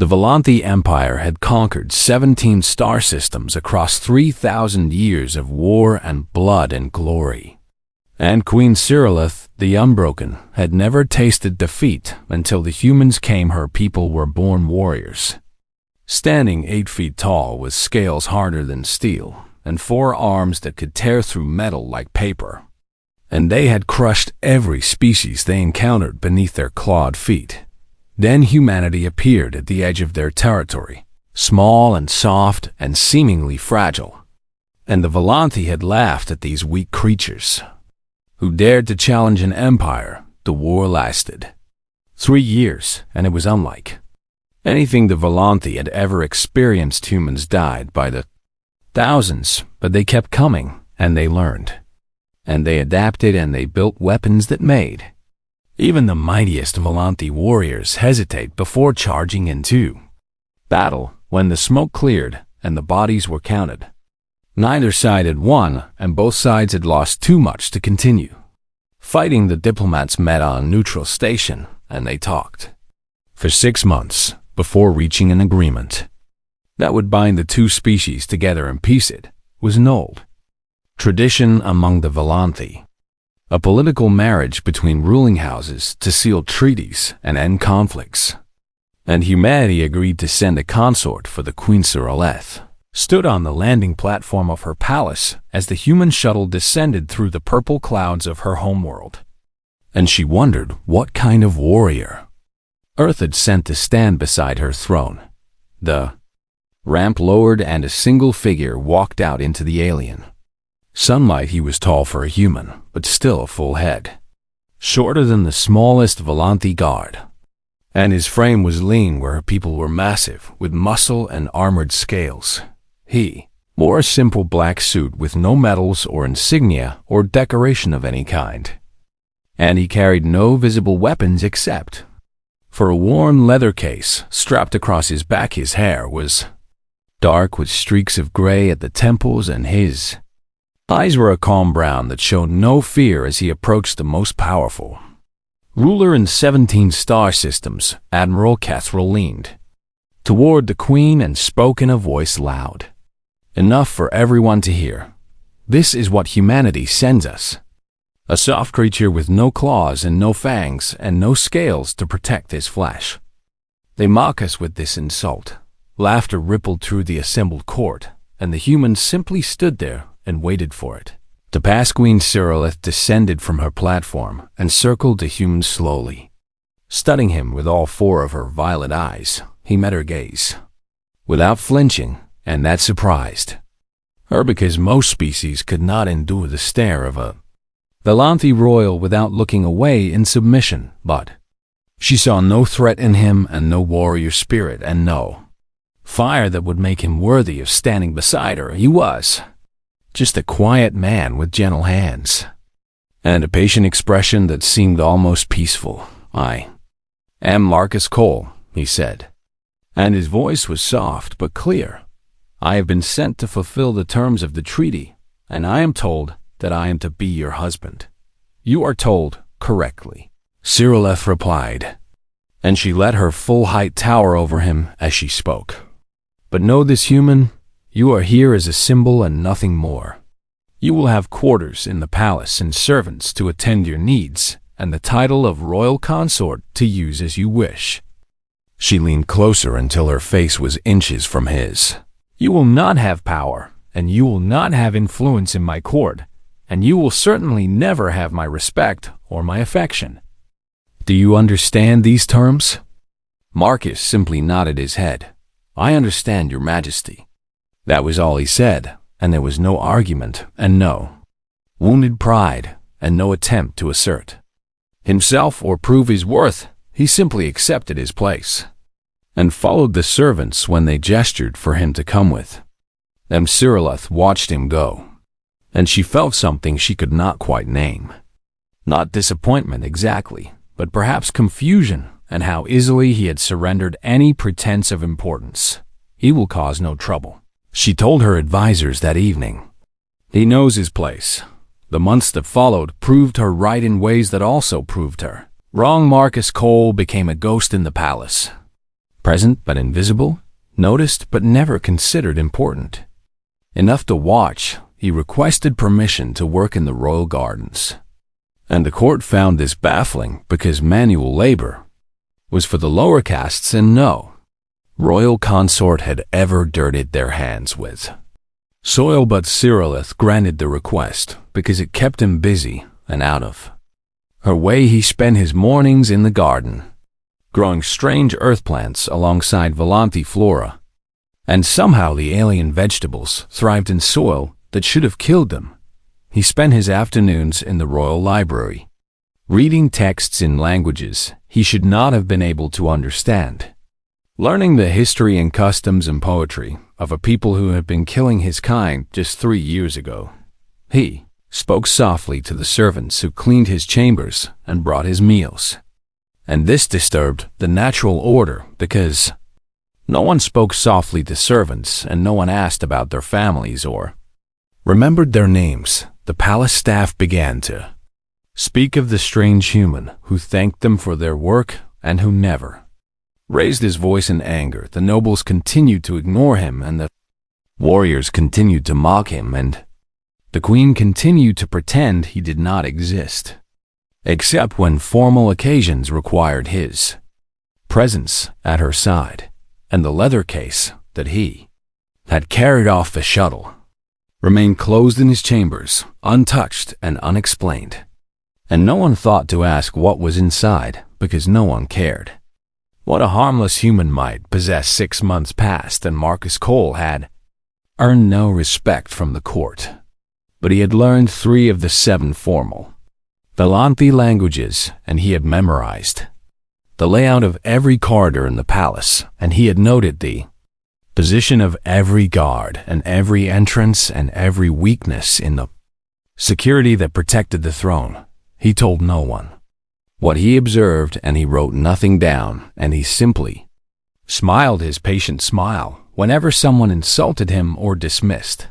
The Volanthi Empire had conquered 17 star systems across 3,000 years of war and blood and glory. And Queen Cyrillith, the Unbroken, had never tasted defeat until the humans came. Her people were born warriors. Standing 8 feet tall with scales harder than steel and 4 arms that could tear through metal like paper. And they had crushed every species they encountered beneath their clawed feet. Then humanity appeared at the edge of their territory, small and soft and seemingly fragile. And the Volanthi had laughed at these weak creatures who dared to challenge an empire. The war lasted 3 years, and it was unlike anything the Volanthi had ever experienced. Humans died by the thousands, but they kept coming, and they learned. And they adapted, and they built weapons that made even the mightiest Volanthi warriors hesitate before charging into battle. When the smoke cleared and the bodies were counted, neither side had won, and both sides had lost too much to continue fighting. The diplomats met on a neutral station, and they talked for 6 months before reaching an agreement that would bind the two species together in peace. It was an old tradition among the Volanthi, a political marriage between ruling houses to seal treaties and end conflicts. And humanity agreed to send a consort for the Queen. Cyrillith stood on the landing platform of her palace as the human shuttle descended through the purple clouds of her homeworld. And she wondered what kind of warrior Earth had sent to stand beside her throne. The ramp lowered, and a single figure walked out into the alien sunlight. He was tall for a human, but still a full head, shorter than the smallest Volanthi guard. And his frame was lean where her people were massive, with muscle and armored scales. He wore a simple black suit with no medals or insignia or decoration of any kind. And he carried no visible weapons except for a worn leather case strapped across his back. His hair was dark with streaks of gray at the temples, and his eyes were a calm brown that showed no fear as he approached the most powerful ruler in 17 star systems. Admiral Cathrall leaned toward the Queen and spoke in a voice loud enough for everyone to hear. "This is what humanity sends us. A soft creature with no claws and no fangs and no scales to protect his flesh. They mock us with this insult." Laughter rippled through the assembled court, and the humans simply stood there and waited for it to pass. Queen Cyrillith descended from her platform and circled the human slowly, studying him with all 4 of her violet eyes. He met her gaze without flinching, and that surprised her because most species could not endure the stare of a Volanthi royal without looking away in submission. But she saw no threat in him, and no warrior spirit, and no fire that would make him worthy of standing beside her. He was just a quiet man with gentle hands and a patient expression that seemed almost peaceful. "I am Marcus Cole," he said, and his voice was soft but clear. "I have been sent to fulfill the terms of the treaty, and I am told that I am to be your husband." "You are told correctly," Cyrillith replied, and she let her full height tower over him as she spoke. "But know this, human, you are here as a symbol and nothing more. You will have quarters in the palace and servants to attend your needs, and the title of royal consort to use as you wish." She leaned closer until her face was inches from his. "You will not have power, and you will not have influence in my court, and you will certainly never have my respect or my affection. Do you understand these terms?" Marcus simply nodded his head. "I understand, your majesty." That was all he said, and there was no argument and no wounded pride and no attempt to assert himself or prove his worth. He simply accepted his place and followed the servants when they gestured for him to come with them. Cyrillith watched him go, and she felt something she could not quite name. Not disappointment exactly, but perhaps confusion, and how easily he had surrendered any pretense of importance. "He will cause no trouble," she told her advisors that evening. "He knows his place." The months that followed proved her right in ways that also proved her wrong. Marcus Cole became a ghost in the palace. Present but invisible, noticed but never considered important. Enough to watch, he requested permission to work in the royal gardens. And the court found this baffling because manual labor was for the lower castes, and no royal consort had ever dirtied their hands with soil. But Cyrillith granted the request because it kept him busy and out of her way. He spent his mornings in the garden, growing strange earth plants alongside Volanthi flora. And somehow the alien vegetables thrived in soil that should have killed them. He spent his afternoons in the royal library, reading texts in languages he should not have been able to understand, learning the history and customs and poetry of a people who had been killing his kind just 3 years ago. He spoke softly to the servants who cleaned his chambers and brought his meals. And this disturbed the natural order because no one spoke softly to servants and no one asked about their families or remembered their names. The palace staff began to speak of the strange human who thanked them for their work and who never raised his voice in anger. The nobles continued to ignore him, and the warriors continued to mock him, and the queen continued to pretend he did not exist, except when formal occasions required his presence at her side. And the leather case that he had carried off the shuttle remained closed in his chambers, untouched and unexplained. And no one thought to ask what was inside because no one cared. What a harmless human might possess 6 months past, and Marcus Cole had earned no respect from the court. But he had learned 3 of the 7 formal Volanthi languages, and he had memorized the layout of every corridor in the palace, and he had noted the position of every guard and every entrance and every weakness in the security that protected the throne. He told no one what he observed, and he wrote nothing down, and he simply smiled his patient smile whenever someone insulted him or dismissed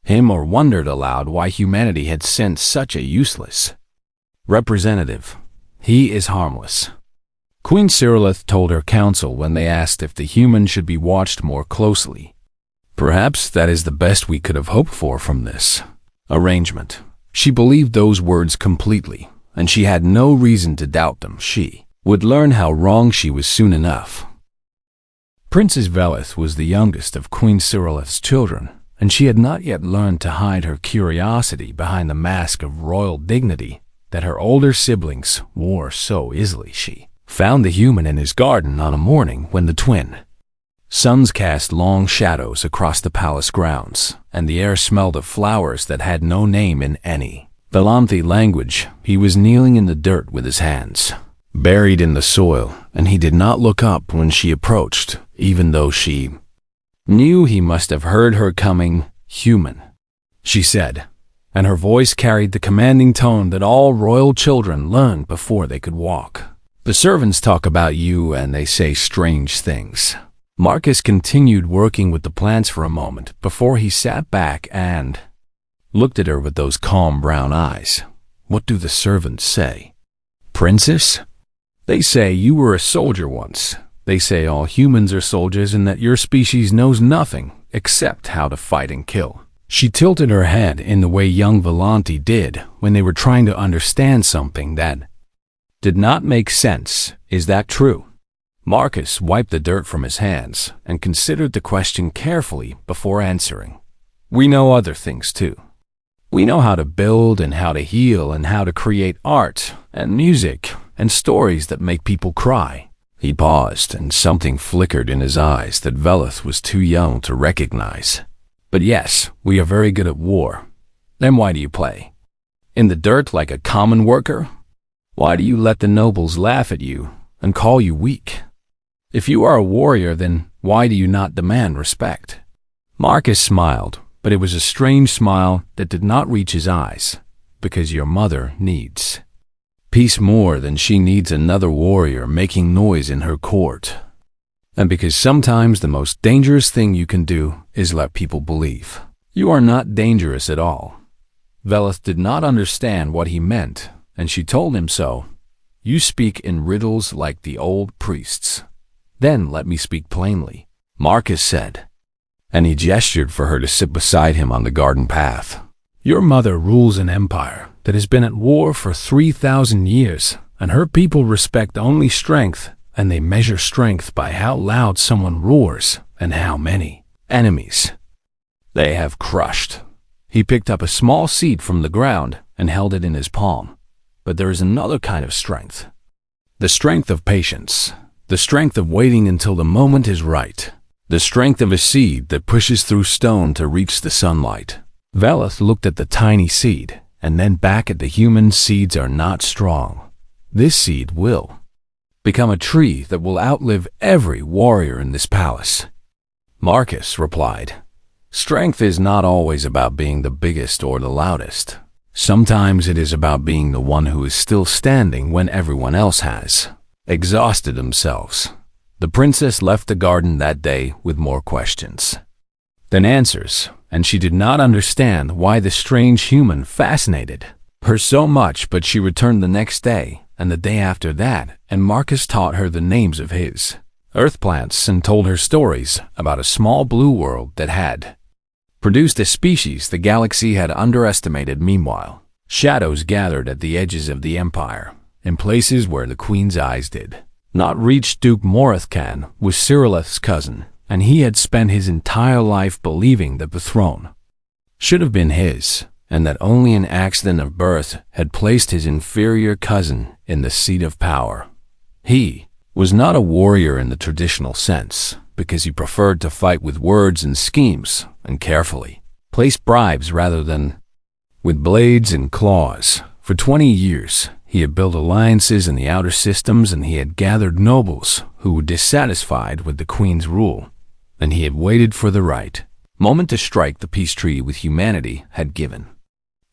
him or wondered aloud why humanity had sent such a useless representative. He is harmless, Queen Cyrillith told her council when they asked if the human should be watched more closely. Perhaps that is the best we could have hoped for from this arrangement. She believed those words completely, and she had no reason to doubt them. She would learn how wrong she was soon enough. Princess Velith was the youngest of Queen Cyrillith's children, and she had not yet learned to hide her curiosity behind the mask of royal dignity that her older siblings wore so easily. She found the human in his garden on a morning when the twin suns cast long shadows across the palace grounds, and the air smelled of flowers that had no name in any Volanthi language. He was kneeling in the dirt with his hands buried in the soil, and he did not look up when she approached, even though she knew he must have heard her coming. "Human," she said, and her voice carried the commanding tone that all royal children learned before they could walk. "The servants talk about you and they say strange things." Marcus continued working with the plants for a moment before he sat back and looked at her with those calm brown eyes. "What do the servants say?" "Princess? They say you were a soldier once. They say all humans are soldiers and that your species knows nothing except how to fight and kill." She tilted her head in the way young Volanthi did when they were trying to understand something that did not make sense. "Is that true?" Marcus wiped the dirt from his hands and considered the question carefully before answering. "We know other things too. We know how to build and how to heal and how to create art and music and stories that make people cry." He paused, and something flickered in his eyes that Velith was too young to recognize. "But yes, we are very good at war. Then why do you play in the dirt like a common worker? Why do you let the nobles laugh at you and call you weak? If you are a warrior, then why do you not demand respect?" Marcus smiled, but it was a strange smile that did not reach his eyes. "Because your mother needs peace more than she needs another warrior making noise in her court. And because sometimes the most dangerous thing you can do is let people believe you are not dangerous at all." Velith did not understand what he meant, and she told him so. "You speak in riddles like the old priests. Then let me speak plainly, Marcus said, and he gestured for her to sit beside him on the garden path. Your mother rules an empire that has been at war for 3,000 years, and her people respect only strength, and they measure strength by how loud someone roars and how many enemies they have crushed. He picked up a small seed from the ground and held it in his palm. But there is another kind of strength. The strength of patience. The strength of waiting until the moment is right. The strength of a seed that pushes through stone to reach the sunlight. Veleth looked at the tiny seed and then back at the human. Seeds are not strong. This seed will become a tree that will outlive every warrior in this palace. Marcus replied, strength is not always about being the biggest or the loudest. Sometimes it is about being the one who is still standing when everyone else has exhausted themselves. The princess left the garden that day with more questions than answers, and she did not understand why the strange human fascinated her so much, but she returned the next day and the day after that, and Marcus taught her the names of his earth plants and told her stories about a small blue world that had produced a species the galaxy had underestimated. Meanwhile, shadows gathered at the edges of the empire, in places where the queen's eyes did not reach. Duke Morithcan was Cyrillith's cousin, and he had spent his entire life believing that the throne should have been his, and that only an accident of birth had placed his inferior cousin in the seat of power. He was not a warrior in the traditional sense, because he preferred to fight with words and schemes and carefully place bribes rather than with blades and claws. For 20 years, he had built alliances in the outer systems, and he had gathered nobles who were dissatisfied with the queen's rule, and he had waited for the right moment to strike. The peace treaty with humanity had given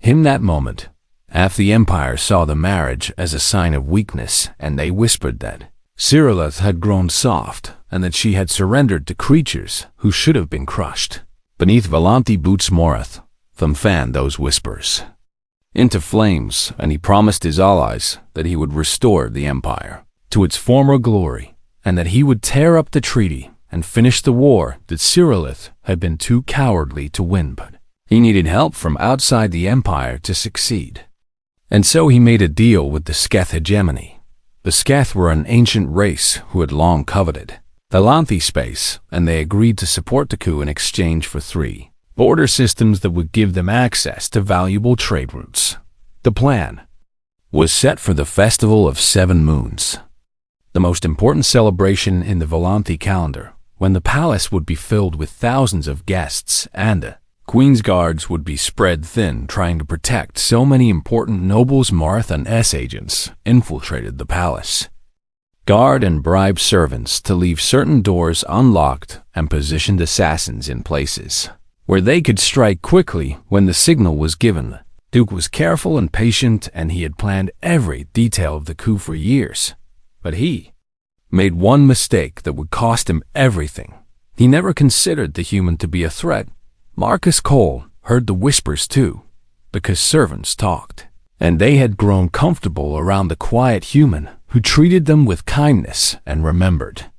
him that moment. Half the empire saw the marriage as a sign of weakness, and they whispered that Cyrillith had grown soft, and that she had surrendered to creatures who should have been crushed. Beneath Volanti boots Morith, Thumb fanned those whispers into flames, and he promised his allies that he would restore the empire to its former glory, and that he would tear up the treaty and finish the war that Cyrillith had been too cowardly to win. But he needed help from outside the empire to succeed. And so he made a deal with the Sketh hegemony. The Sketh were an ancient race who had long coveted the Lanthi space, and they agreed to support the coup in exchange for 3 border systems that would give them access to valuable trade routes. The plan was set for the Festival of 7 Moons, the most important celebration in the Volanthi calendar, when the palace would be filled with thousands of guests, and the Queen's guards would be spread thin trying to protect so many important nobles. Marth and S agents infiltrated the palace, guard and bribe servants to leave certain doors unlocked, and positioned assassins in places where they could strike quickly when the signal was given. Duke was careful and patient, and he had planned every detail of the coup for years. But he made one mistake that would cost him everything. He never considered the human to be a threat. Marcus Cole heard the whispers too, because servants talked, and they had grown comfortable around the quiet human who treated them with kindness and remembered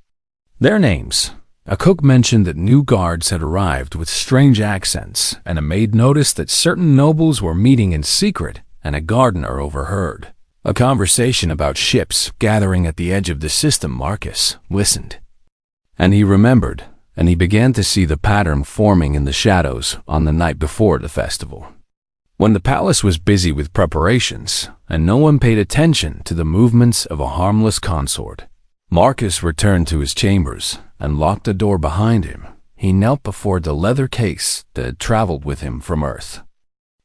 their names. A cook mentioned that new guards had arrived with strange accents, and a maid noticed that certain nobles were meeting in secret, and a gardener overheard a conversation about ships gathering at the edge of the system. Marcus listened, and he remembered, and he began to see the pattern forming in the shadows on the night before the festival, when the palace was busy with preparations, and no one paid attention to the movements of a harmless consort. Marcus returned to his chambers and locked the door behind him. He knelt before the leather case that had traveled with him from Earth,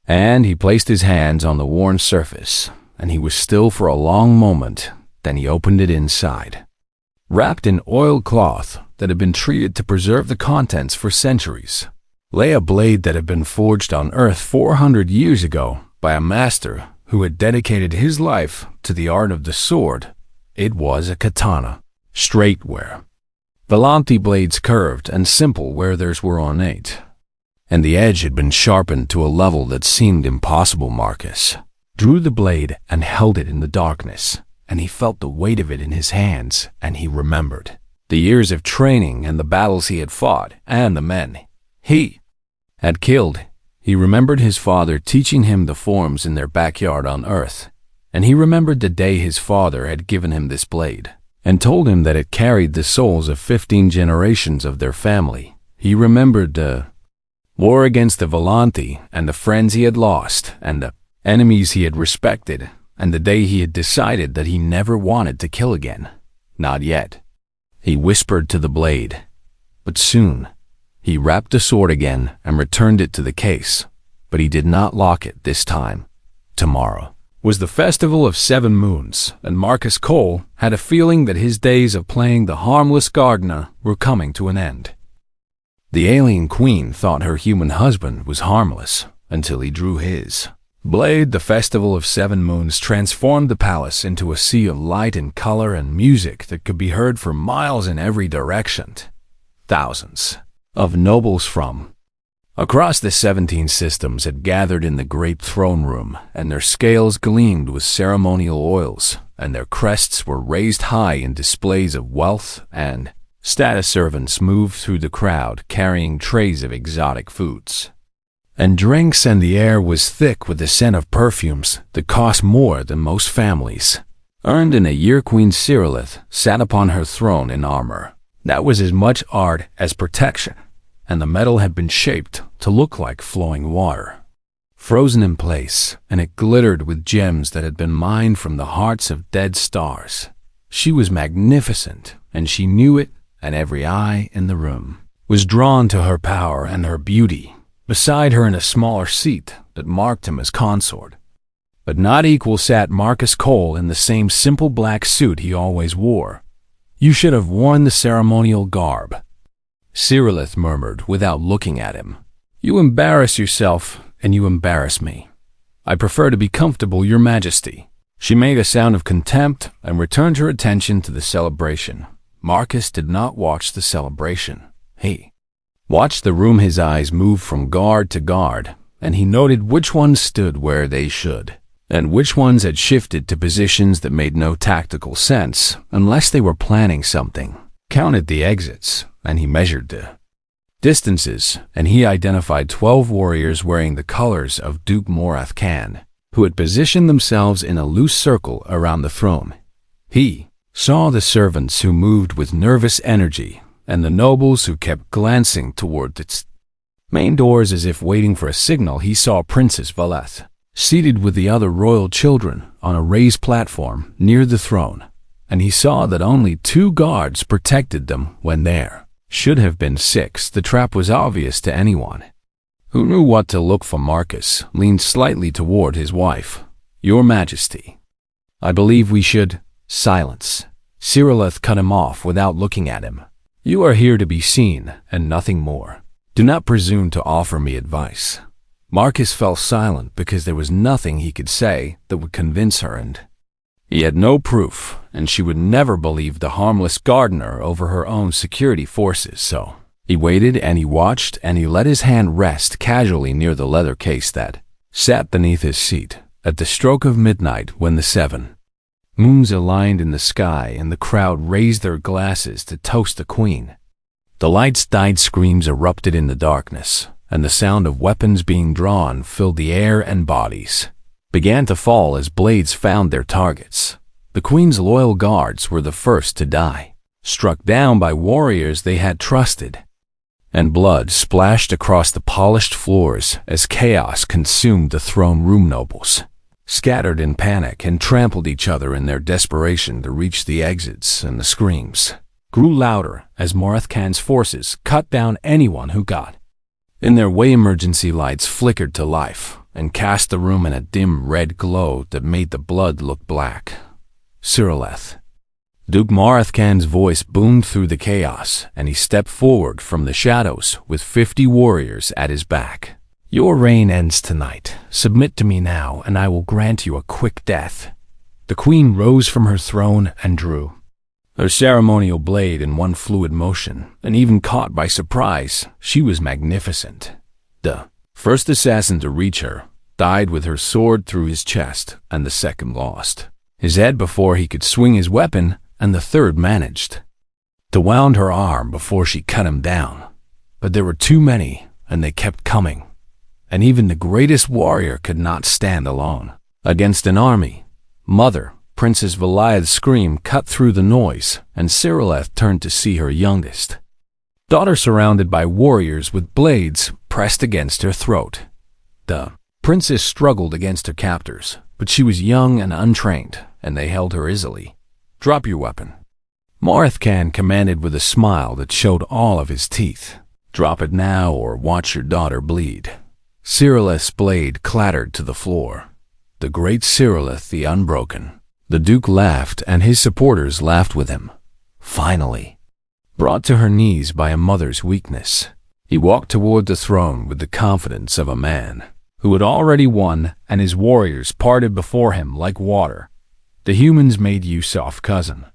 and he placed his hands on the worn surface, and he was still for a long moment. Then he opened it. Inside, wrapped in oiled cloth that had been treated to preserve the contents for centuries, lay a blade that had been forged on Earth 400 years ago by a master who had dedicated his life to the art of the sword. It was a katana, straight where Volanthi blades curved, and simple where theirs were ornate, and the edge had been sharpened to a level that seemed impossible. Marcus drew the blade and held it in the darkness, and he felt the weight of it in his hands, and he remembered The years of training and the battles he had fought and the men he had killed. He remembered his father teaching him the forms in their backyard on Earth, and he remembered the day his father had given him this blade and told him that it carried the souls of 15 generations of their family. He remembered the war against the Volanti and the friends he had lost and the enemies he had respected, and the day he had decided that he never wanted to kill again. Not yet. He whispered to the blade. But soon, he wrapped the sword again and returned it to the case, but he did not lock it this time. Tomorrow was the Festival of Seven Moons, and Marcus Cole had a feeling that his days of playing the harmless gardener were coming to an end. The alien queen thought her human husband was harmless until he drew his blade. The Festival of Seven Moons transformed the palace into a sea of light and color and music that could be heard for miles in every direction. Thousands of nobles from across the 17 systems had gathered in the great throne room, and their scales gleamed with ceremonial oils, and their crests were raised high in displays of wealth and status. Servants moved through the crowd carrying trays of exotic foods and drinks, and the air was thick with the scent of perfumes that cost more than most families earned in a year. Queen Cyrillith sat upon her throne in armor that was as much art as protection, and the metal had been shaped to look like flowing water, frozen in place, and it glittered with gems that had been mined from the hearts of dead stars. She was magnificent, and she knew it, and every eye in the room was drawn to her power and her beauty. Beside her in a smaller seat that marked him as consort, but not equal, sat Marcus Cole in the same simple black suit he always wore. "You should have worn the ceremonial garb," Cyrillith murmured without looking at him. "You embarrass yourself, and you embarrass me. I prefer to be comfortable, Your Majesty." She made a sound of contempt and returned her attention to the celebration. Marcus did not watch the celebration. He watched the room. His eyes moved from guard to guard, and he noted which ones stood where they should, and which ones had shifted to positions that made no tactical sense unless they were planning something. Counted the exits, and he measured the distances, and he identified 12 warriors wearing the colors of Duke Morath Khan, who had positioned themselves in a loose circle around the throne. He saw the servants who moved with nervous energy, and the nobles who kept glancing toward its main doors as if waiting for a signal. He saw Princess Valeth seated with the other royal children on a raised platform near the throne, and he saw that only 2 guards protected them when there should have been 6. The trap was obvious to anyone who knew what to look for. Marcus leaned slightly toward his wife. "Your Majesty, I believe we should—" "Silence." Cyrillith cut him off without looking at him. "You are here to be seen, and nothing more. Do not presume to offer me advice." Marcus fell silent because there was nothing he could say that would convince her, and he had no proof, and she would never believe the harmless gardener over her own security forces. So he waited, and he watched, and he let his hand rest casually near the leather case that sat beneath his seat. At the stroke of midnight, when the 7 moons aligned in the sky and the crowd raised their glasses to toast the queen, the lights died, screams erupted in the darkness, and the sound of weapons being drawn filled the air, and bodies began to fall as blades found their targets. The queen's loyal guards were the first to die, struck down by warriors they had trusted, and blood splashed across the polished floors as chaos consumed the throne room. Nobles scattered in panic and trampled each other in their desperation to reach the exits, and the screams grew louder as Morath Khan's forces cut down anyone who got in their way. Emergency lights flickered to life and cast the room in a dim red glow that made the blood look black. "Cyrillith." Duke Morath Khan's voice boomed through the chaos, and he stepped forward from the shadows with 50 warriors at his back. "Your reign ends tonight. Submit to me now, and I will grant you a quick death." The queen rose from her throne and drew her ceremonial blade in one fluid motion, and even caught by surprise, she was magnificent. The first assassin to reach her died with her sword through his chest, and the second lost his head before he could swing his weapon, and the third managed to wound her arm before she cut him down. But there were too many, and they kept coming. And even the greatest warrior could not stand alone against an army. Mother, Princess Valia's scream cut through the noise, and Cyrileth turned to see her youngest daughter surrounded by warriors with blades pressed against her throat. The princess struggled against her captors, but she was young and untrained, and they held her easily. "Drop your weapon," Morithcan commanded with a smile that showed all of his teeth. "Drop it now or watch your daughter bleed." Cyrileth's blade clattered to the floor. The great Cyrileth the Unbroken. The Duke laughed, and his supporters laughed with him. Finally, brought to her knees by a mother's weakness, he walked toward the throne with the confidence of a man who had already won, and his warriors parted before him like water. The humans made use of cousin.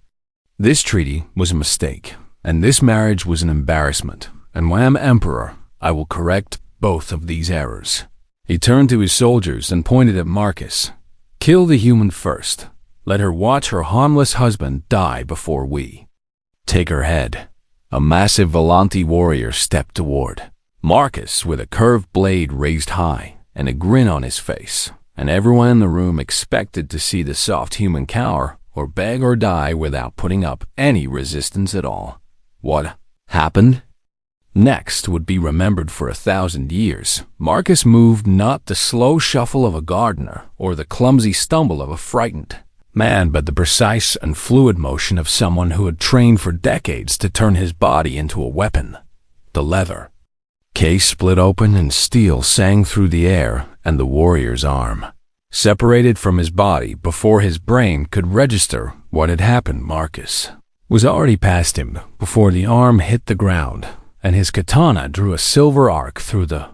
This treaty was a mistake, and this marriage was an embarrassment, and when I am emperor, I will correct both of these errors. He turned to his soldiers and pointed at Marcus. "Kill the human first. Let her watch her harmless husband die before we take her head." A massive Volanti warrior stepped toward Marcus with a curved blade raised high and a grin on his face, and everyone in the room expected to see the soft human cower or beg or die without putting up any resistance at all. What happened next would be remembered for 1,000 years. Marcus moved not the slow shuffle of a gardener or the clumsy stumble of a frightened man, but the precise and fluid motion of someone who had trained for decades to turn his body into a weapon. The leather case split open and steel sang through the air, and the warrior's arm separated from his body before his brain could register what had happened. Marcus was already past him before the arm hit the ground, and his katana drew a silver arc through the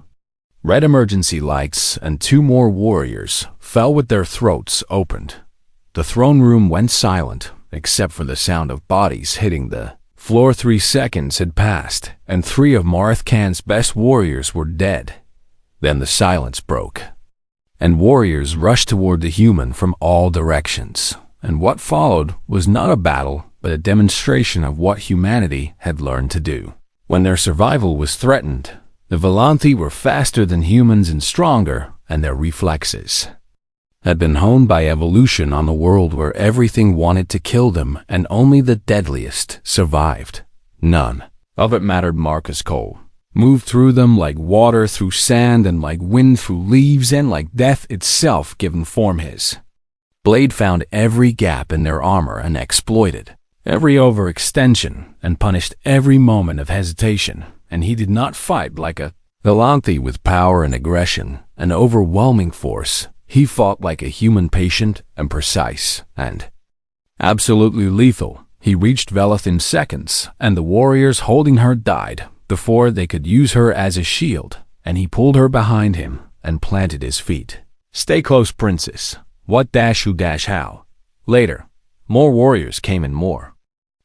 red emergency lights, and 2 more warriors fell with their throats opened. The throne room went silent, except for the sound of bodies hitting the floor. 3 seconds had passed, and 3 of Morithcan's best warriors were dead. Then the silence broke, and warriors rushed toward the human from all directions. And what followed was not a battle, but a demonstration of what humanity had learned to do. When their survival was threatened, the Volanti were faster than humans and stronger, and their reflexes had been honed by evolution on a world where everything wanted to kill them and only the deadliest survived. None of it mattered. Marcus Cole moved through them like water through sand and like wind through leaves and like death itself given form. His blade found every gap in their armor and exploited every overextension and punished every moment of hesitation, and he did not fight like a Volanti with power and aggression, an overwhelming force. He fought like a human, patient and precise, and absolutely lethal. He reached Velith in seconds, and the warriors holding her died before they could use her as a shield, and he pulled her behind him and planted his feet. "Stay close, princess. What dash who dash how?" Later, more warriors came and more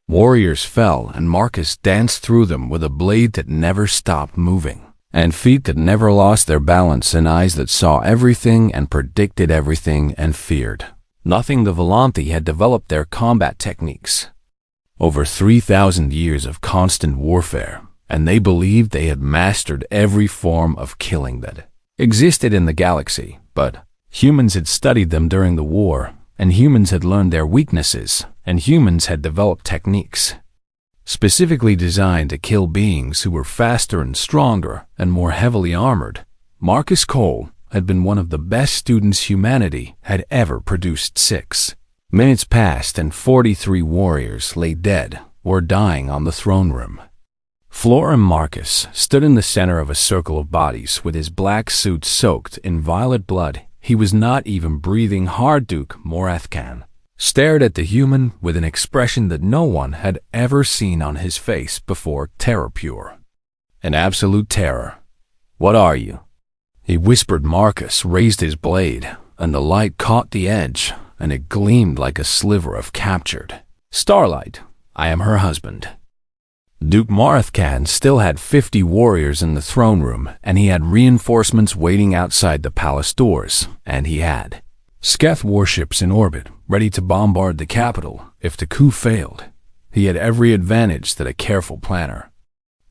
warriors fell, and Marcus danced through them with a blade that never stopped moving, and feet that never lost their balance, and eyes that saw everything and predicted everything and feared nothing. The Volanti had developed their combat techniques over 3,000 years of constant warfare, and they believed they had mastered every form of killing that existed in the galaxy. But humans had studied them during the war, and humans had learned their weaknesses, and humans had developed techniques specifically designed to kill beings who were faster and stronger and more heavily armored. Marcus Cole had been one of the best students humanity had ever produced. 6 minutes passed, and 43 warriors lay dead or dying on the throne room floor, and Marcus stood in the center of a circle of bodies with his black suit soaked in violet blood. He was not even breathing hard. Duke Morithcan stared at the human with an expression that no one had ever seen on his face before. Terror, pure and absolute terror. "What are you?" he whispered. Marcus raised his blade, and the light caught the edge, and it gleamed like a sliver of captured starlight. "I am her husband." Duke Morithcan still had 50 warriors in the throne room, and he had reinforcements waiting outside the palace doors, and he had Sketh warships in orbit, ready to bombard the capital if the coup failed. He had every advantage that a careful planner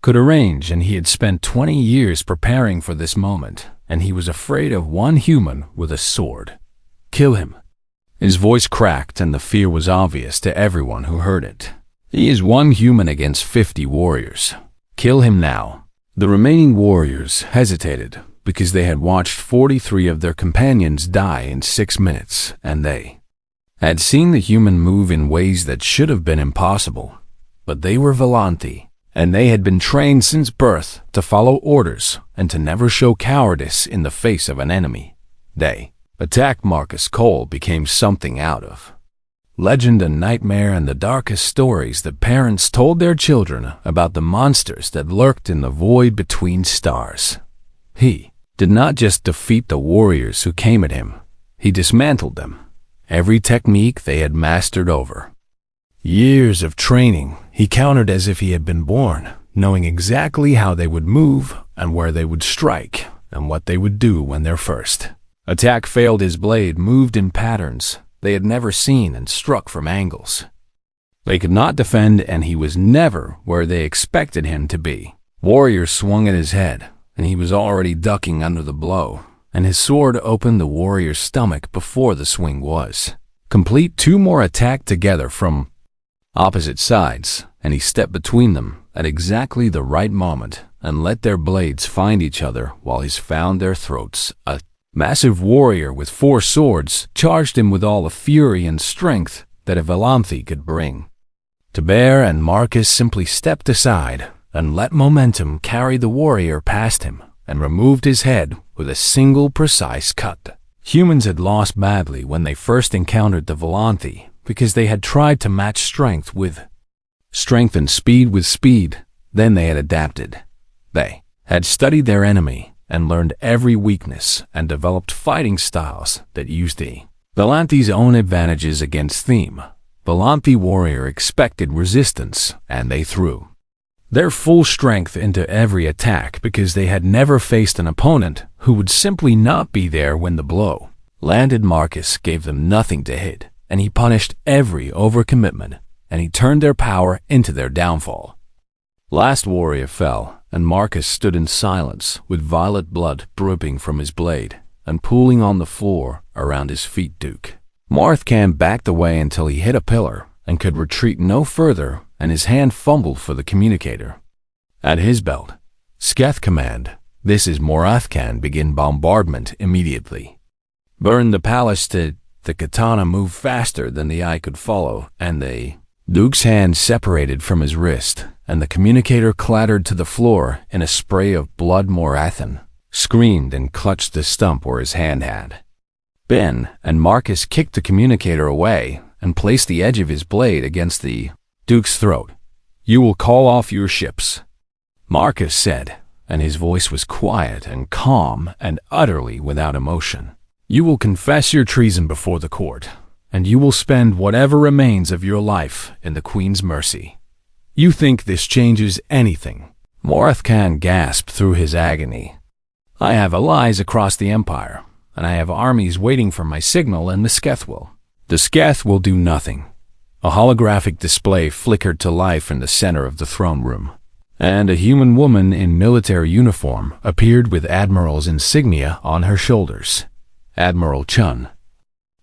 could arrange, and he had spent 20 years preparing for this moment, and he was afraid of one human with a sword. Kill him. His voice cracked, and the fear was obvious to everyone who heard it. He is one human against 50 warriors. Kill him now. The remaining warriors hesitated because they had watched 43 of their companions die in 6 minutes, and they had seen the human move in ways that should have been impossible. But they were Volanti, and they had been trained since birth to follow orders and to never show cowardice in the face of an enemy. They attacked Marcus Cole became something out of legend and nightmare, and the darkest stories that parents told their children about the monsters that lurked in the void between stars. He did not just defeat the warriors who came at him, he dismantled them. Every technique they had mastered over years of training, he countered as if he had been born, knowing exactly how they would move and where they would strike and what they would do when their first attack failed. His blade moved in patterns they had never seen and struck from angles they could not defend, and he was never where they expected him to be. Warriors swung at his head, and he was already ducking under the blow, and his sword opened the warrior's stomach before the swing was complete. 2 more attacked together from opposite sides, and he stepped between them at exactly the right moment and let their blades find each other while his found their throats. A massive warrior with 4 swords charged him with all the fury and strength that a Volanthi could bring to bear, and Marcus simply stepped aside and let momentum carry the warrior past him and removed his head with a single precise cut. Humans had lost badly when they first encountered the Volanthi because they had tried to match strength with strength and speed with speed. Then they had adapted. They had studied their enemy and learned every weakness and developed fighting styles that used the Volanthi's own advantages against them. Volanthi warrior expected resistance, and they threw their full strength into every attack because they had never faced an opponent who would simply not be there when the blow landed. Marcus gave them nothing to hit, and he punished every overcommitment, and he turned their power into their downfall. Last warrior fell, and Marcus stood in silence with violet blood dripping from his blade and pooling on the floor around his feet. Duke Marthcan backed away until he hit a pillar and could retreat no further, and his hand fumbled for the communicator at his belt. Sketh command, this is Morathcan, begin bombardment immediately. Burn the palace. The katana moved faster than the eye could follow, and the Duke's hand separated from his wrist, and the communicator clattered to the floor in a spray of blood. Morathan screamed and clutched the stump where his hand had been, and Marcus kicked the communicator away and placed the edge of his blade against the Duke's throat. You will call off your ships, Marcus said, and his voice was quiet and calm and utterly without emotion. You will confess your treason before the court, and you will spend whatever remains of your life in the Queen's mercy. You think this changes anything? Morathcan gasped through his agony. I have allies across the Empire, and I have armies waiting for my signal, and the Sketh will. The Sketh will do nothing. A holographic display flickered to life in the center of the throne room, and a human woman in military uniform appeared with Admiral's insignia on her shoulders. Admiral Chun,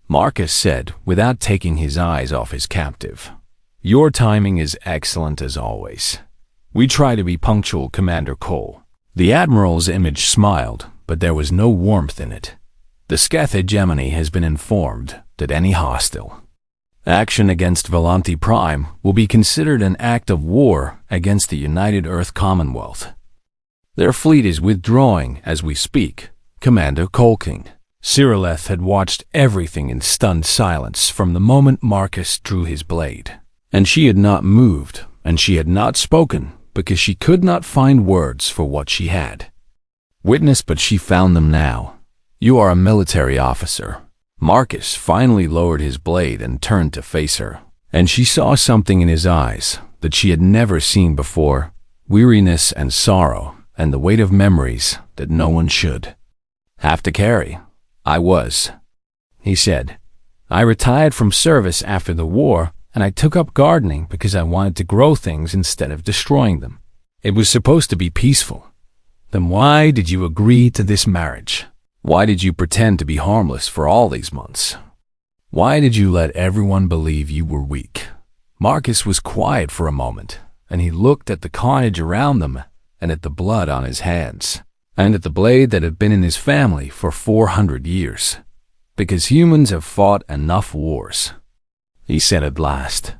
Marcus said without taking his eyes off his captive. Your timing is excellent as always. We try to be punctual, Commander Cole. The Admiral's image smiled, but there was no warmth in it. The Sketh hegemony has been informed that any hostile action against Volanthi Prime will be considered an act of war against the United Earth Commonwealth. Their fleet is withdrawing as we speak, Commander Colking. Cyrileth had watched everything in stunned silence from the moment Marcus drew his blade, and she had not moved, and she had not spoken, because she could not find words for what she had witnessed, but she found them now. You are a military officer. Marcus finally lowered his blade and turned to face her, and she saw something in his eyes that she had never seen before, weariness and sorrow, and the weight of memories that no one should have to carry. He said. I retired from service after the war, and I took up gardening because I wanted to grow things instead of destroying them. It was supposed to be peaceful. Then why did you agree to this marriage? Why did you pretend to be harmless for all these months? Why did you let everyone believe you were weak? Marcus was quiet for a moment, and he looked at the carnage around them, and at the blood on his hands, and at the blade that had been in his family for 400 years. Because humans have fought enough wars. He said at last,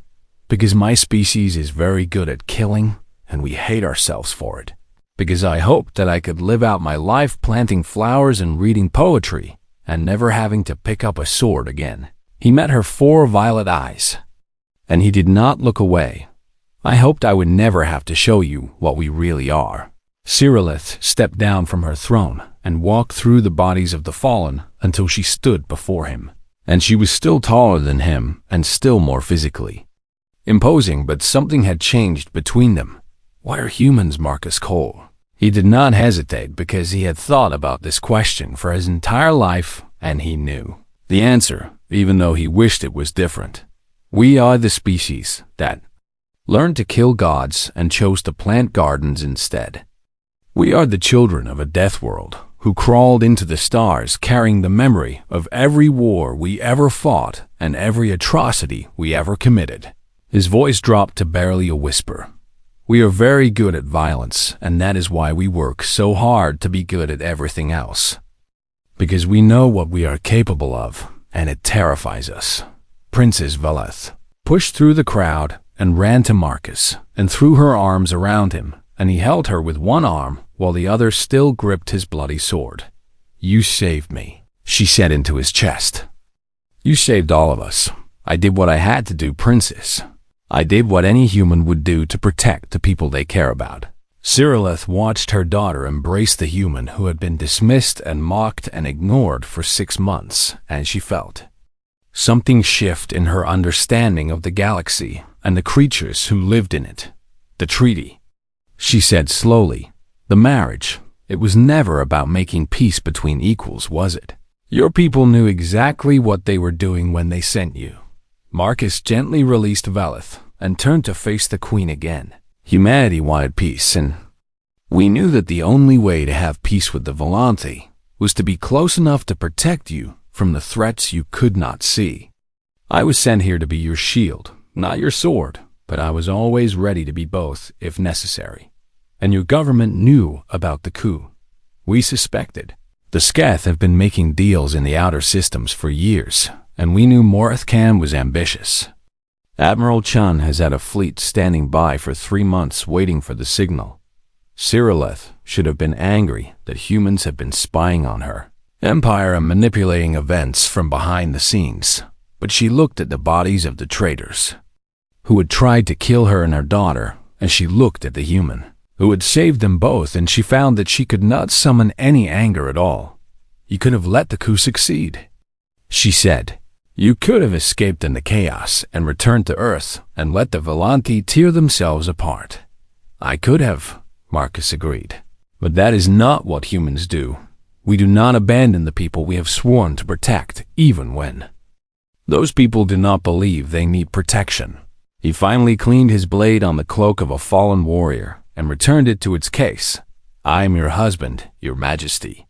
because my species is very good at killing, and we hate ourselves for it. Because I hoped that I could live out my life planting flowers and reading poetry, and never having to pick up a sword again. He met her 4 violet eyes, and he did not look away. I hoped I would never have to show you what we really are. Cyrillith stepped down from her throne and walked through the bodies of the fallen until she stood before him. And she was still taller than him and still more physically imposing, but something had changed between them. Why are humans Marcus Cole? He did not hesitate because he had thought about this question for his entire life, and he knew the answer, even though he wished it was different. We are the species that learned to kill gods and chose to plant gardens instead. We are the children of a death world who crawled into the stars carrying the memory of every war we ever fought and every atrocity we ever committed. His voice dropped to barely a whisper. We are very good at violence, and that is why we work so hard to be good at everything else. Because we know what we are capable of, and it terrifies us. Princess Valeth pushed through the crowd and ran to Marcus and threw her arms around him, and he held her with one arm while the other still gripped his bloody sword. You saved me, she said into his chest. You saved all of us. I did what I had to do, princess. I did what any human would do to protect the people they care about. Cyrillith watched her daughter embrace the human who had been dismissed and mocked and ignored for 6 months, and she felt something shift in her understanding of the galaxy and the creatures who lived in it. The treaty, she said slowly. The marriage. It was never about making peace between equals, was it? Your people knew exactly what they were doing when they sent you. Marcus gently released Valeth and turned to face the queen again. Humanity wanted peace, and we knew that the only way to have peace with the Volante was to be close enough to protect you from the threats you could not see. I was sent here to be your shield, not your sword, but I was always ready to be both if necessary. And your government knew about the coup. We suspected. The Sketh have been making deals in the outer systems for years, and we knew Morith Khan was ambitious. Admiral Chun has had a fleet standing by for 3 months waiting for the signal. Cyrillith should have been angry that humans have been spying on her. Empire and manipulating events from behind the scenes, but she looked at the bodies of the traitors who had tried to kill her and her daughter, and she looked at the human who had saved them both, and she found that she could not summon any anger at all. You could have let the coup succeed, she said. You could have escaped in the chaos and returned to Earth and let the Volante tear themselves apart. I could have, Marcus agreed. But that is not what humans do. We do not abandon the people we have sworn to protect, even when those people do not believe they need protection. He finally cleaned his blade on the cloak of a fallen warrior and returned it to its case. I am your husband, your majesty.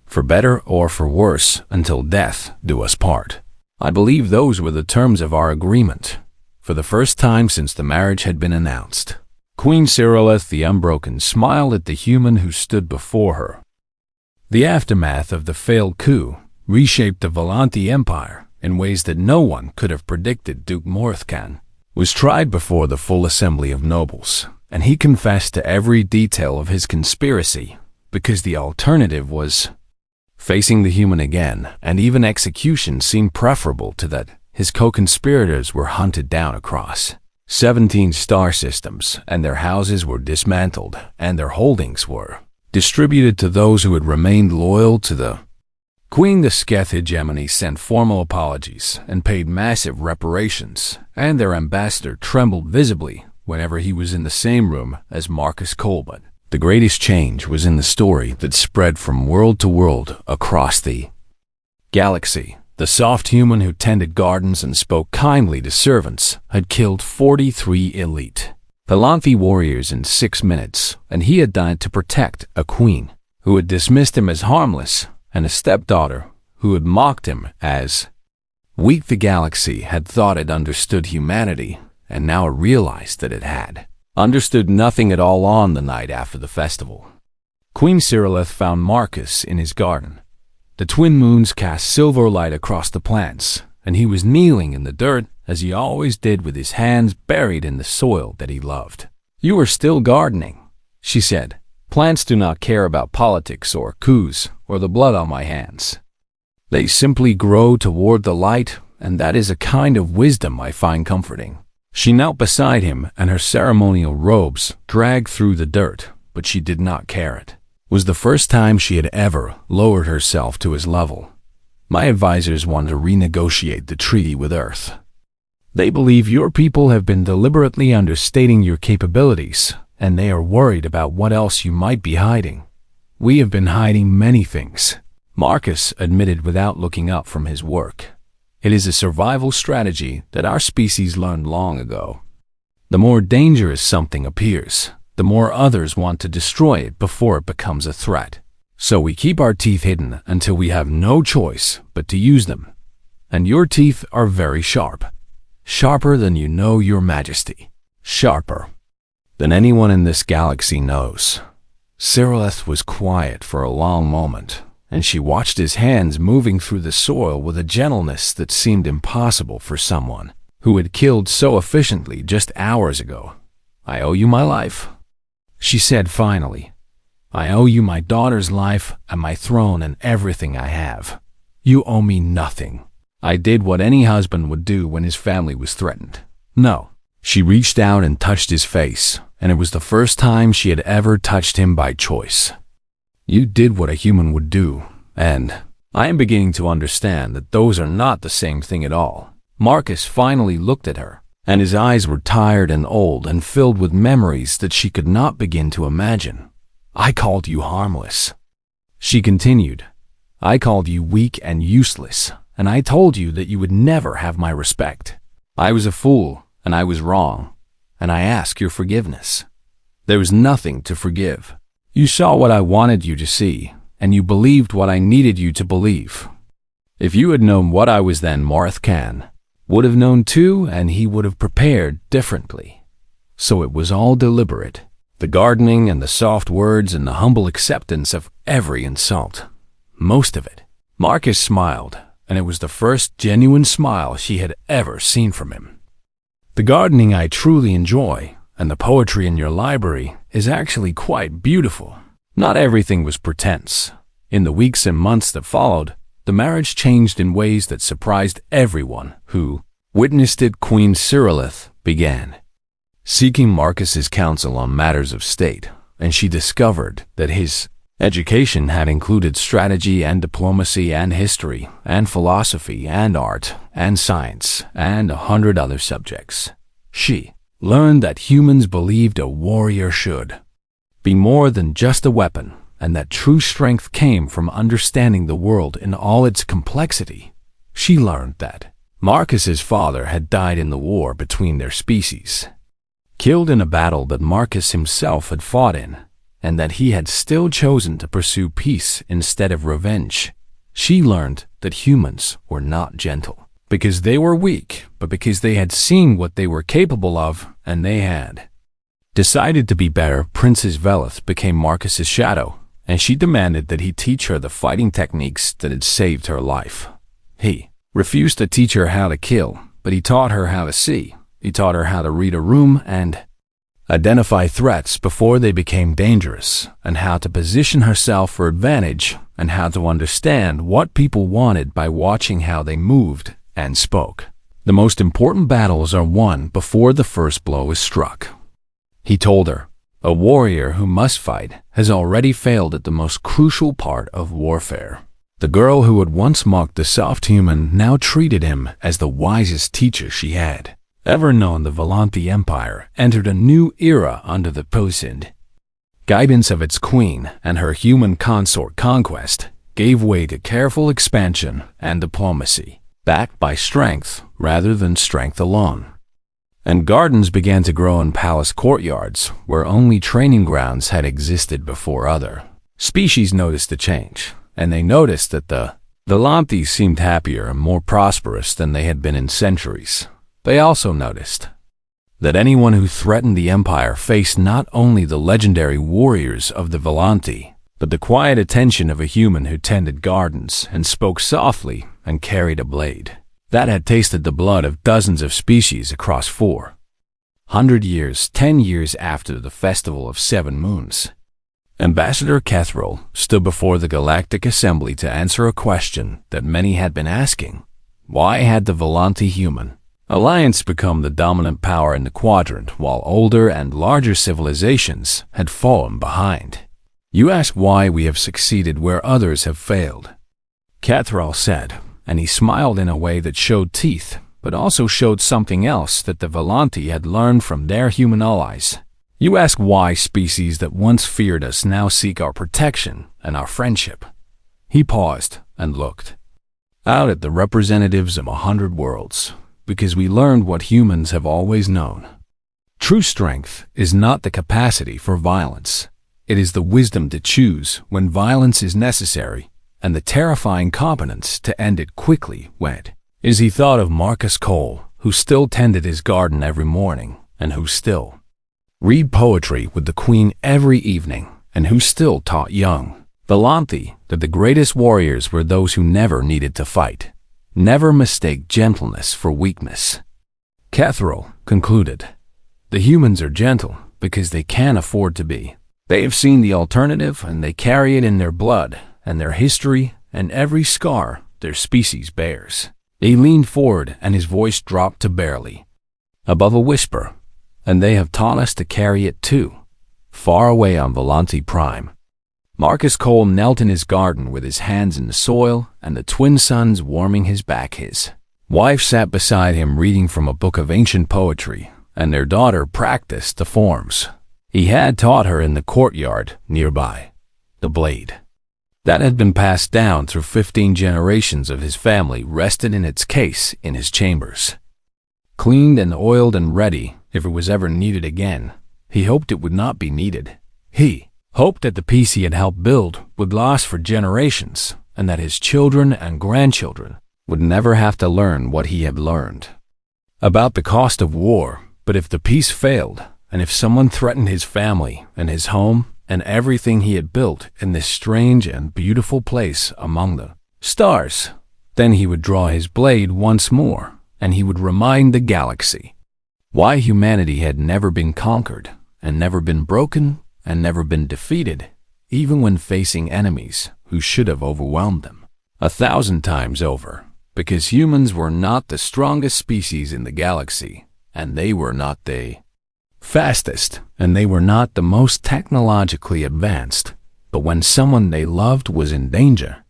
For better or for worse, until death do us part. I believe those were the terms of our agreement, for the first time since the marriage had been announced. Queen Cyrillith the Unbroken smiled at the human who stood before her. The aftermath of the failed coup reshaped the Volante Empire in ways that no one could have predicted. Duke Morith Khan was tried before the full assembly of nobles, and he confessed to every detail of his conspiracy, because the alternative was facing the human again, and even execution seemed preferable to that. His co-conspirators were hunted down across 17 star systems, and their houses were dismantled, and their holdings were distributed to those who had remained loyal to the Queen. The Sketh hegemony sent formal apologies and paid massive reparations, and their ambassador trembled visibly whenever he was in the same room as Marcus Colbert. The greatest change was in the story that spread from world to world across the galaxy. The soft human who tended gardens and spoke kindly to servants had killed 43 elite Palanthi warriors in 6 minutes, and he had died to protect a queen who had dismissed him as harmless and a stepdaughter who had mocked him as weak. The galaxy had thought it understood humanity, and now it realized that it had understood nothing at all. On the night after the festival, Queen Cyrillith found Marcus in his garden. The twin moons cast silver light across the plants, and he was kneeling in the dirt as he always did, with his hands buried in the soil that he loved. "You are still gardening," she said. "Plants do not care about politics or coups or the blood on my hands. They simply grow toward the light, and that is a kind of wisdom I find comforting." She knelt beside him, and her ceremonial robes dragged through the dirt, but she did not care. It was the first time she had ever lowered herself to his level. "My advisors want to renegotiate the treaty with Earth. They believe your people have been deliberately understating your capabilities, and they are worried about what else you might be hiding." "We have been hiding many things," Marcus admitted without looking up from his work. "It is a survival strategy that our species learned long ago. The more dangerous something appears, the more others want to destroy it before it becomes a threat. So we keep our teeth hidden until we have no choice but to use them. And your teeth are very sharp. Sharper than you know, your majesty. Sharper than anyone in this galaxy knows." Cyrillith was quiet for a long moment, and she watched his hands moving through the soil with a gentleness that seemed impossible for someone who had killed so efficiently just hours ago. "I owe you my life," she said finally. "I owe you my daughter's life and my throne and everything I have. You owe me nothing. I did what any husband would do when his family was threatened." "No." She reached out and touched his face, and it was the first time she had ever touched him by choice. "You did what a human would do, and I am beginning to understand that those are not the same thing at all." Marcus finally looked at her, and his eyes were tired and old and filled with memories that she could not begin to imagine. "I called you harmless," she continued. "I called you weak and useless, and I told you that you would never have my respect. I was a fool, and I was wrong, and I ask your forgiveness. There was nothing to forgive. You saw what I wanted you to see, and you believed what I needed you to believe. If you had known what I was then, Marth Khan would have known too, and he would have prepared differently. So it was all deliberate. The gardening and the soft words and the humble acceptance of every insult. Most of it." Marcus smiled, and it was the first genuine smile she had ever seen from him. "The gardening I truly enjoy, and the poetry in your library is actually quite beautiful." Not everything was pretense. In the weeks and months that followed, the marriage changed in ways that surprised everyone who witnessed it. Queen Cyrillith began seeking Marcus's counsel on matters of state, and she discovered that his education had included strategy and diplomacy and history and philosophy and art and science and 100 other subjects. She learned that humans believed a warrior should be more than just a weapon, and that true strength came from understanding the world in all its complexity. She learned that Marcus's father had died in the war between their species, killed in a battle that Marcus himself had fought in, and that he had still chosen to pursue peace instead of revenge. She learned that humans were not gentle because they were weak, but because they had seen what they were capable of, and they had decided to be better. Princess Velith became Marcus's shadow, and she demanded that he teach her the fighting techniques that had saved her life. He refused to teach her how to kill, but he taught her how to see. He taught her how to read a room and identify threats before they became dangerous, and how to position herself for advantage, and how to understand what people wanted by watching how they moved and spoke. The most important battles are won before the first blow is struck. He told her, a warrior who must fight has already failed at the most crucial part of warfare. The girl who had once mocked the soft human now treated him as the wisest teacher she had ever known. The Valanthi Empire entered a new era under the poisoned guidance of its queen and her human consort conquest. gave way to careful expansion and diplomacy, backed by strength rather than strength alone. And gardens began to grow in palace courtyards where only training grounds had existed before. Other species noticed the change, and they noticed that the Volantes seemed happier and more prosperous than they had been in centuries. They also noticed that anyone who threatened the empire faced not only the legendary warriors of the Volante, but the quiet attention of a human who tended gardens and spoke softly and carried a blade that had tasted the blood of dozens of species across 400 years, 10 years after the Festival of Seven Moons. Ambassador Kethril stood before the Galactic Assembly to answer a question that many had been asking. Why had the Volante human alliance become the dominant power in the quadrant while older and larger civilizations had fallen behind? You ask why we have succeeded where others have failed, Kethril said, and he smiled in a way that showed teeth, but also showed something else that the Volante had learned from their human allies. You ask why species that once feared us now seek our protection and our friendship. He paused and looked out at the representatives of 100 worlds, because we learned what humans have always known. True strength is not the capacity for violence. It is the wisdom to choose when violence is necessary and the terrifying competence to end it quickly when. As he thought of Marcus Cole, who still tended his garden every morning and who still read poetry with the Queen every evening and who still taught young Volante that the greatest warriors were those who never needed to fight, never mistake gentleness for weakness. Kethril concluded, the humans are gentle because they can't afford to be. They have seen the alternative and they carry it in their blood and their history and every scar their species bears. He leaned forward and his voice dropped to barely above a whisper, and they have taught us to carry it too, far away on Volante Prime. Marcus Cole knelt in his garden with his hands in the soil and the twin suns warming his back. His wife sat beside him reading from a book of ancient poetry, and their daughter practiced the forms he had taught her in the courtyard nearby. The blade that had been passed down through 15 generations of his family rested in its case in his chambers, cleaned and oiled and ready if it was ever needed again. He hoped it would not be needed. He hoped that the piece he had helped build would last for generations and that his children and grandchildren would never have to learn what he had learned about the cost of war. But if the piece failed, and if someone threatened his family and his home and everything he had built in this strange and beautiful place among the stars, then he would draw his blade once more, and he would remind the galaxy why humanity had never been conquered, and never been broken, and never been defeated, even when facing enemies who should have overwhelmed them 1,000 times over, because humans were not the strongest species in the galaxy, and they were not the fastest, and they were not the most technologically advanced. But when someone they loved was in danger,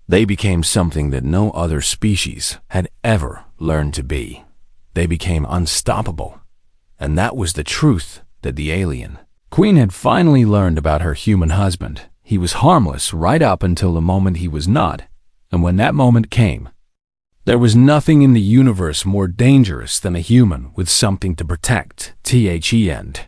they became something that no other species had ever learned to be. They became unstoppable. And that was the truth that the alien Queen had finally learned about her human husband. He was harmless right up until the moment he was not, and when that moment came, there was nothing in the universe more dangerous than a human with something to protect. The end.